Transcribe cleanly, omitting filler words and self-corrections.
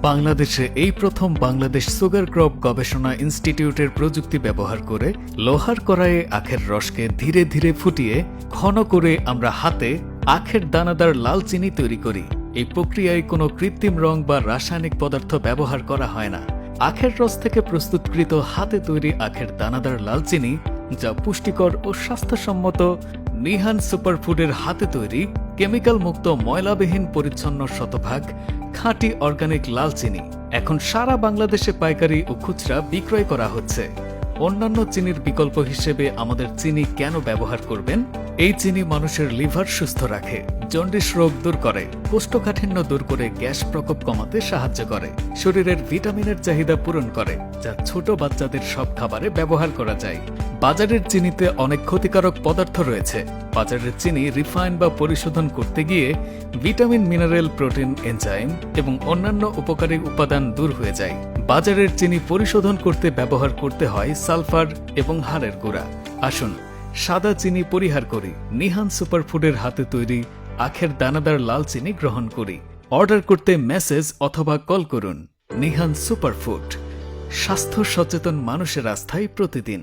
বাংলাদেশে এই প্রথম বাংলাদেশ সুগার ক্রপ গবেষণা ইনস্টিটিউটের প্রযুক্তি ব্যবহার করে লোহার কড়াইয়ে আখের রসকে ধীরে ধীরে ফুটিয়ে ঘন করে আমরা হাতে আখের দানাদার লাল চিনি তৈরি করি। এই প্রক্রিয়ায় কোনো কৃত্রিম রং বা রাসায়নিক পদার্থ ব্যবহার করা হয় না। আখের রস থেকে প্রস্তুতকৃত হাতে তৈরি আখের দানাদার লাল চিনি, যা পুষ্টিকর ও স্বাস্থ্যসম্মত, নিহান সুপারফুডের হাতে তৈরি কেমিক্যাল মুক্ত ময়লাবিহীন পরিচ্ছন্ন শতভাগ খাঁটি অর্গানিক লাল চিনি এখন সারা বাংলাদেশে পাইকারি ও খুচরা বিক্রয় করা হচ্ছে। অন্যান্য চিনির বিকল্প হিসেবে আমাদের চিনি কেন ব্যবহার করবেন? এই চিনি মানুষের লিভার সুস্থ রাখে, জন্ডিস রোগ দূর করে, কোষ্ঠকাঠিন্য দূর করে, গ্যাস প্রকোপ কমাতে সাহায্য করে, শরীরের ভিটামিনের চাহিদা পূরণ করে, যা ছোট বাচ্চাদের সব খাবারে ব্যবহার করা যায়। বাজারের চিনিতে অনেক ক্ষতিকারক পদার্থ রয়েছে। বাজারের চিনি রিফাইন বা পরিশোধন করতে গিয়ে ভিটামিন, মিনারেল, প্রোটিন, এনজাইম এবং অন্যান্য উপকারী উপাদান দূর হয়ে যায়। বাজারের চিনি পরিশোধন করতে ব্যবহার করতে হয় সালফার এবং হাড়ের গুঁড়া। আসুন সাদা চিনি পরিহার করি, নিহান সুপারফুডের হাতে তৈরি আখের দানাদার লাল চিনি গ্রহণ করি। অর্ডার করতে মেসেজ অথবা কল করুন। নিহান সুপারফুড, স্বাস্থ্য সচেতন মানুষের আস্থায় প্রতিদিন।